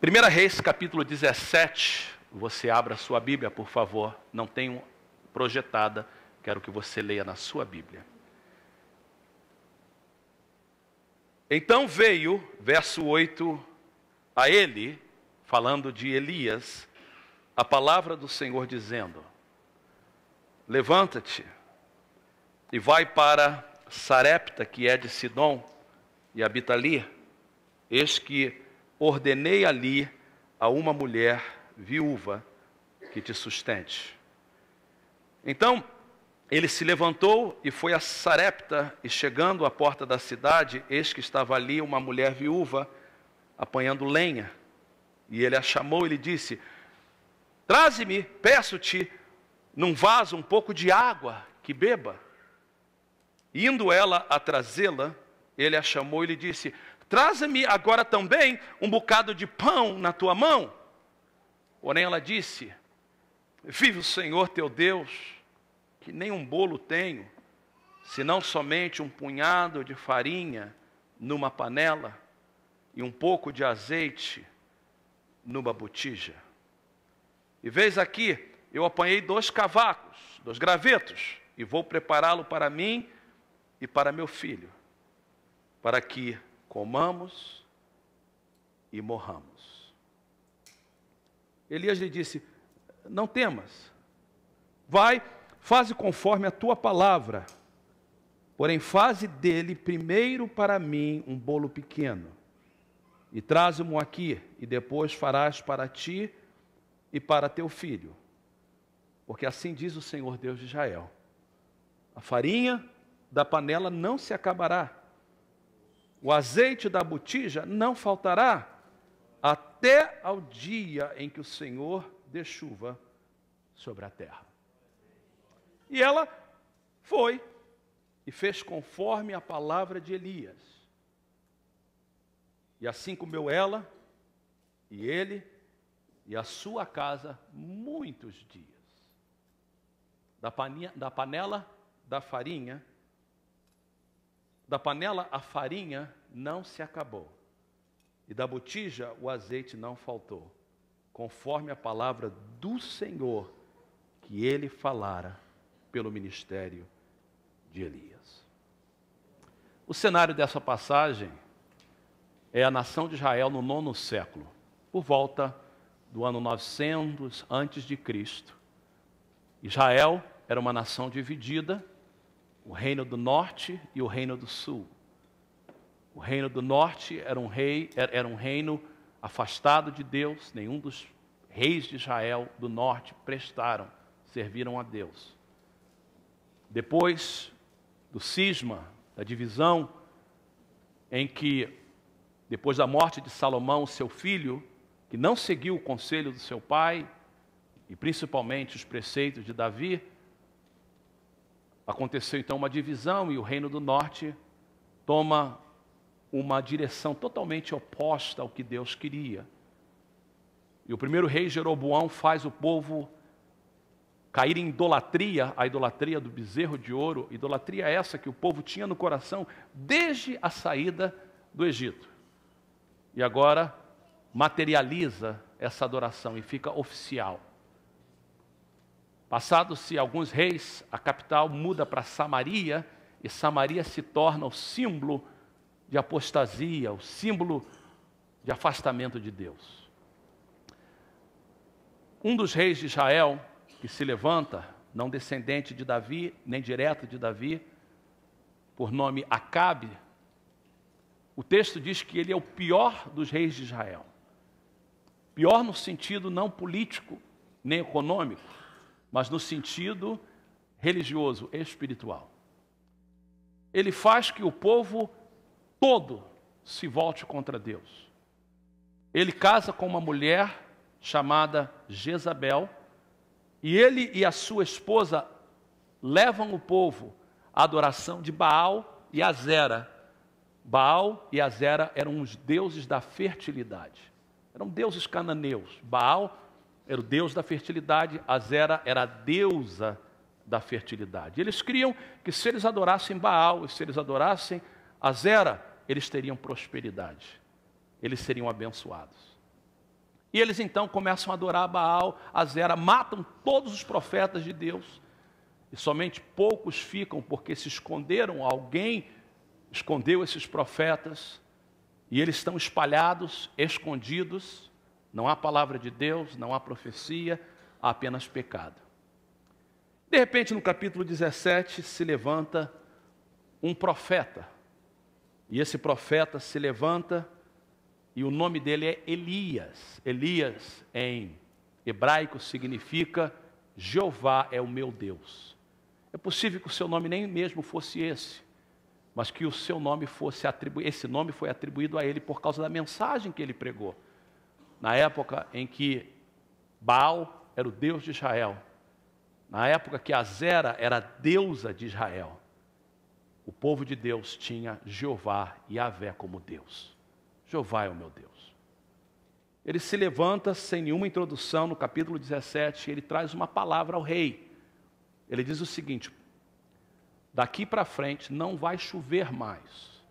1 Reis, capítulo 17, você abra a sua Bíblia, por favor. Não tenho projetada, quero que você leia na sua Bíblia. Então veio, verso 8, a ele, falando de Elias, a palavra do Senhor dizendo: levanta-te e vai para Sarepta, que é de Sidom, e habita ali. Eis que ordenei ali a uma mulher viúva que te sustente. Então ele se levantou e foi a Sarepta, e chegando à porta da cidade, eis que estava ali uma mulher viúva apanhando lenha. E ele a chamou e lhe disse: traze-me, peço-te, num vaso um pouco de água que beba. Indo ela a trazê-la, ele a chamou e lhe disse: traze-me agora também um bocado de pão na tua mão. Porém ela disse: vive o Senhor teu Deus, que nem um bolo tenho, senão somente um punhado de farinha numa panela e um pouco de azeite numa botija. E vês aqui, eu apanhei 2 cavacos, 2 gravetos, e vou prepará-lo para mim e para meu filho, para que comamos e morramos. Elias lhe disse: não temas, vai, faze conforme a tua palavra, porém faze dele primeiro para mim um bolo pequeno, e traze-mo aqui, e depois farás para ti e para teu filho. Porque assim diz o Senhor Deus de Israel: a farinha da panela não se acabará, o azeite da botija não faltará, até ao dia em que o Senhor dê chuva sobre a terra. E ela foi e fez conforme a palavra de Elias. E assim comeu ela, e ele, e a sua casa, muitos dias. Da panela a farinha não se acabou, e da botija o azeite não faltou, conforme a palavra do Senhor que ele falara pelo ministério de Elias. O cenário dessa passagem é a nação de Israel no 9º século, por volta do ano 900 antes de Cristo. Israel era uma nação dividida, o reino do norte e o reino do sul. O reino do norte era um reino afastado de Deus. Nenhum dos reis de Israel do norte serviram a Deus. Depois do cisma, da divisão, em que, depois da morte de Salomão, seu filho, que não seguiu o conselho do seu pai, e principalmente os preceitos de Davi, aconteceu então uma divisão, e o reino do norte toma uma direção totalmente oposta ao que Deus queria. E o primeiro rei, Jeroboão, faz o povo cair em idolatria, a idolatria do bezerro de ouro, idolatria essa que o povo tinha no coração desde a saída do Egito. E agora materializa essa adoração e fica oficial. Passados-se alguns reis, a capital muda para Samaria, e Samaria se torna o símbolo de apostasia, o símbolo de afastamento de Deus. Um dos reis de Israel, que se levanta, não descendente de Davi, nem direto de Davi, por nome Acabe, o texto diz que ele é o pior dos reis de Israel. Pior no sentido não político, nem econômico, mas no sentido religioso, espiritual. Ele faz que o povo todo se volte contra Deus. Ele casa com uma mulher chamada Jezabel, e ele e a sua esposa levam o povo à adoração de Baal e Azera. Baal e Azera eram os deuses da fertilidade. Eram deuses cananeus. Baal era o deus da fertilidade, Azera era a deusa da fertilidade. Eles criam que se eles adorassem Baal e se eles adorassem Azera, eles teriam prosperidade. Eles seriam abençoados. E eles então começam a adorar Baal, Azera, matam todos os profetas de Deus. E somente poucos ficam porque se esconderam, alguém escondeu esses profetas. E eles estão espalhados, escondidos. Não há palavra de Deus, não há profecia, há apenas pecado. De repente, no capítulo 17, se levanta um profeta. E esse profeta se levanta e o nome dele é Elias. Elias, em hebraico, significa Jeová é o meu Deus. É possível que o seu nome nem mesmo fosse esse, mas que o seu nome fosse atribuído, esse nome foi atribuído a ele por causa da mensagem que ele pregou. Na época em que Baal era o Deus de Israel, na época que Azera era a deusa de Israel, o povo de Deus tinha Jeová e Yahvé como Deus. Jeová é o meu Deus. Ele se levanta sem nenhuma introdução no capítulo 17, ele traz uma palavra ao rei. Ele diz o seguinte: daqui para frente não vai chover mais,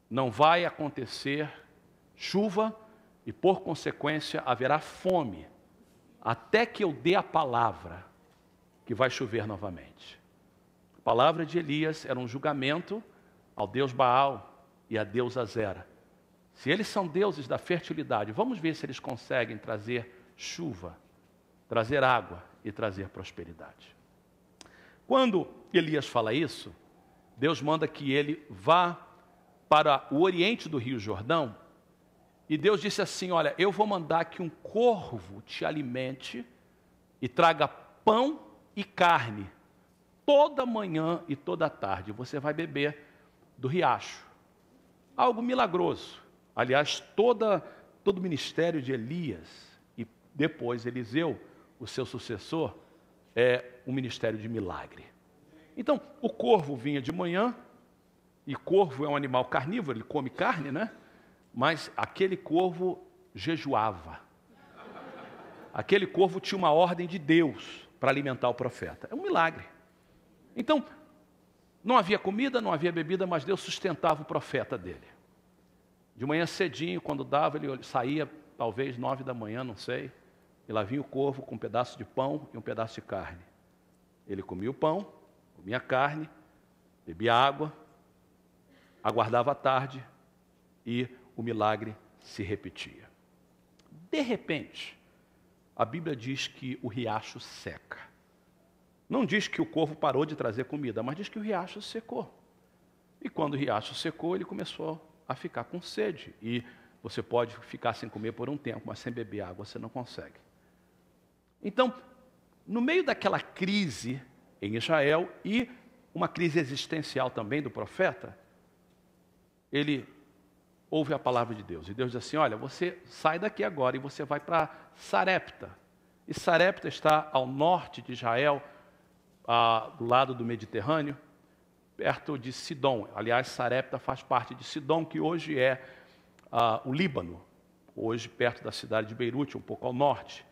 não vai acontecer chuva e por consequência haverá fome, até que eu dê a palavra que vai chover novamente. A palavra de Elias era um julgamento ao deus Baal e à deusa Azera. Se eles são deuses da fertilidade, vamos ver se eles conseguem trazer chuva, trazer água e trazer prosperidade. Quando Elias fala isso, Deus manda que ele vá para o oriente do Rio Jordão, e Deus disse assim: olha, eu vou mandar que um corvo te alimente e traga pão e carne, toda manhã e toda tarde, você vai beber do riacho. Algo milagroso. Aliás, todo o ministério de Elias e depois Eliseu, o seu sucessor, é um ministério de milagre. Então, o corvo vinha de manhã, e corvo é um animal carnívoro, ele come carne, né? Mas aquele corvo jejuava. Aquele corvo tinha uma ordem de Deus para alimentar o profeta. É um milagre. Então, não havia comida, não havia bebida, mas Deus sustentava o profeta dele. De manhã cedinho, quando dava, ele saía, talvez 9 da manhã, não sei, e lá vinha o corvo com um pedaço de pão e um pedaço de carne. Ele comia o pão, comia a carne, bebia água, aguardava a tarde e o milagre se repetia. De repente, a Bíblia diz que o riacho seca. Não diz que o corvo parou de trazer comida, mas diz que o riacho secou. E quando o riacho secou, ele começou a ficar com sede. E você pode ficar sem comer por um tempo, mas sem beber água você não consegue. Então, no meio daquela crise em Israel e uma crise existencial também do profeta, ele ouve a palavra de Deus. E Deus diz assim: olha, você sai daqui agora e você vai para Sarepta. E Sarepta está ao norte de Israel, do lado do Mediterrâneo, perto de Sidom. Aliás, Sarepta faz parte de Sidom, que hoje é o Líbano, hoje perto da cidade de Beirute, um pouco ao norte.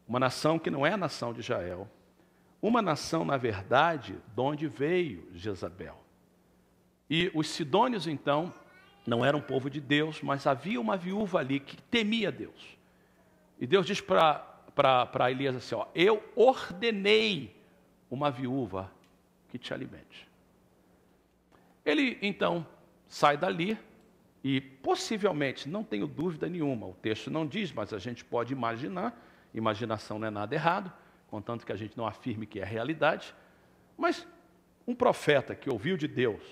Uma nação que não é a nação de Israel. Uma nação, na verdade, de onde veio Jezabel. E os sidônios, então, não eram um povo de Deus, mas havia uma viúva ali que temia Deus. E Deus diz para Elias assim: ó, eu ordenei uma viúva que te alimente. Ele, então, sai dali e, possivelmente, não tenho dúvida nenhuma, o texto não diz, mas a gente pode imaginar, imaginação não é nada errado, contanto que a gente não afirme que é realidade, mas um profeta que ouviu de Deus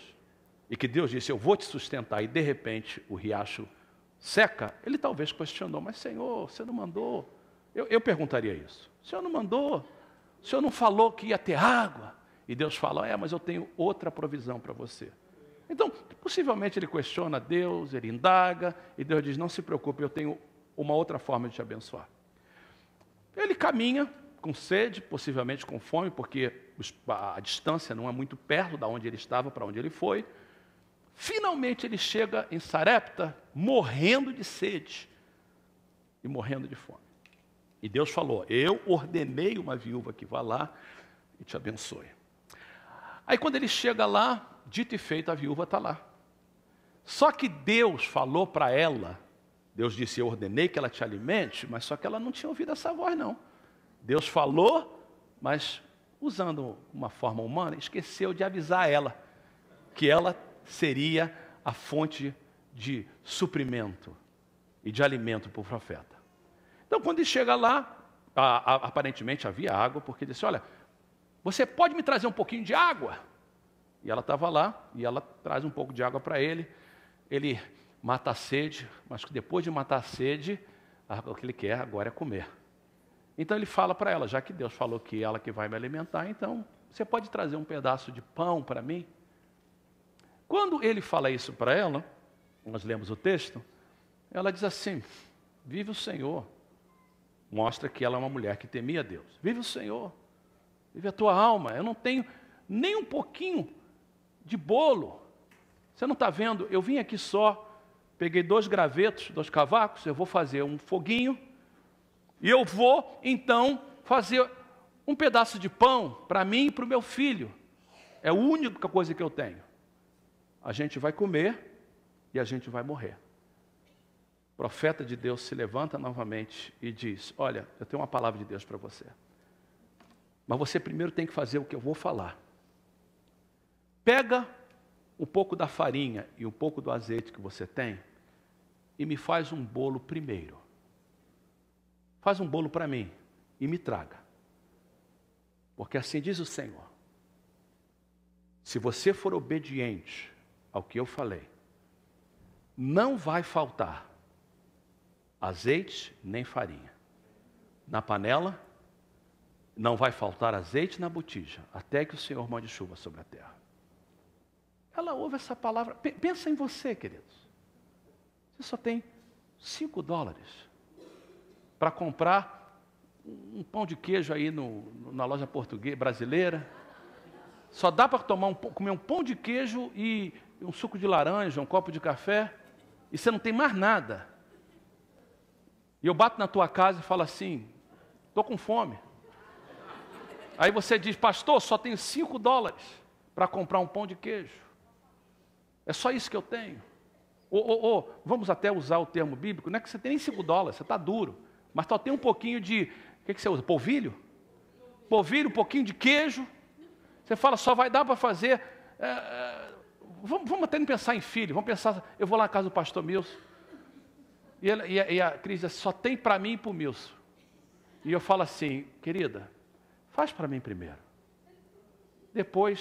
e que Deus disse: eu vou te sustentar, e de repente o riacho seca, ele talvez questionou: mas Senhor, você não mandou? Eu perguntaria isso: o Senhor não mandou? O Senhor não falou que ia ter água? E Deus fala: mas eu tenho outra provisão para você. Então, possivelmente ele questiona Deus, ele indaga, e Deus diz: não se preocupe, eu tenho uma outra forma de te abençoar. Ele caminha com sede, possivelmente com fome, porque a distância não é muito perto da onde ele estava para onde ele foi. Finalmente ele chega em Sarepta, morrendo de sede e morrendo de fome. E Deus falou: eu ordenei uma viúva que vá lá e te abençoe. Aí quando ele chega lá, dito e feito, a viúva está lá. Só que Deus falou para ela, Deus disse, eu ordenei que ela te alimente, mas só que ela não tinha ouvido essa voz, não. Deus falou, mas usando uma forma humana, esqueceu de avisar ela que ela seria a fonte de suprimento e de alimento para o profeta. Então, quando ele chega lá, aparentemente havia água, porque ele disse, olha, você pode me trazer um pouquinho de água? E ela estava lá, e ela traz um pouco de água para ele. Ele mata a sede, mas depois de matar a sede, o que ele quer agora é comer. Então ele fala para ela, já que Deus falou que ela que vai me alimentar, então você pode trazer um pedaço de pão para mim? Quando ele fala isso para ela, nós lemos o texto, ela diz assim, vive o Senhor. Mostra que ela é uma mulher que temia Deus. Vive o Senhor, vive a tua alma. Eu não tenho nem um pouquinho de bolo. Você não está vendo? Eu vim aqui só, peguei 2 gravetos, 2 cavacos, eu vou fazer um foguinho, e eu vou, então, fazer um pedaço de pão para mim e para o meu filho. É a única coisa que eu tenho. A gente vai comer e a gente vai morrer. O profeta de Deus se levanta novamente e diz, olha, eu tenho uma palavra de Deus para você. Mas você primeiro tem que fazer o que eu vou falar. Pega um pouco da farinha e um pouco do azeite que você tem e me faz um bolo primeiro. Faz um bolo para mim e me traga. Porque assim diz o Senhor. Se você for obediente ao que eu falei, não vai faltar azeite nem farinha. Na panela, não vai faltar azeite na botija, até que o Senhor mande chuva sobre a terra. Ela ouve essa palavra. Pensa em você, queridos. Você só tem $5 para comprar um pão de queijo aí na loja portuguesa brasileira. Só dá para comer um pão de queijo e um suco de laranja, um copo de café, e você não tem mais nada. E eu bato na tua casa e falo assim, estou com fome. Aí você diz, pastor, só tenho $5 para comprar um pão de queijo. É só isso que eu tenho. Vamos até usar o termo bíblico, não é que você tem nem $5, você está duro, mas só tem um pouquinho de, o que você usa? Polvilho? Polvilho, um pouquinho de queijo. Você fala, só vai dar para fazer... Vamos até não pensar em filho, vamos pensar, eu vou lá na casa do pastor Milson, e a Cris diz, só tem para mim e para o Milson. E eu falo assim, querida, faz para mim primeiro. Depois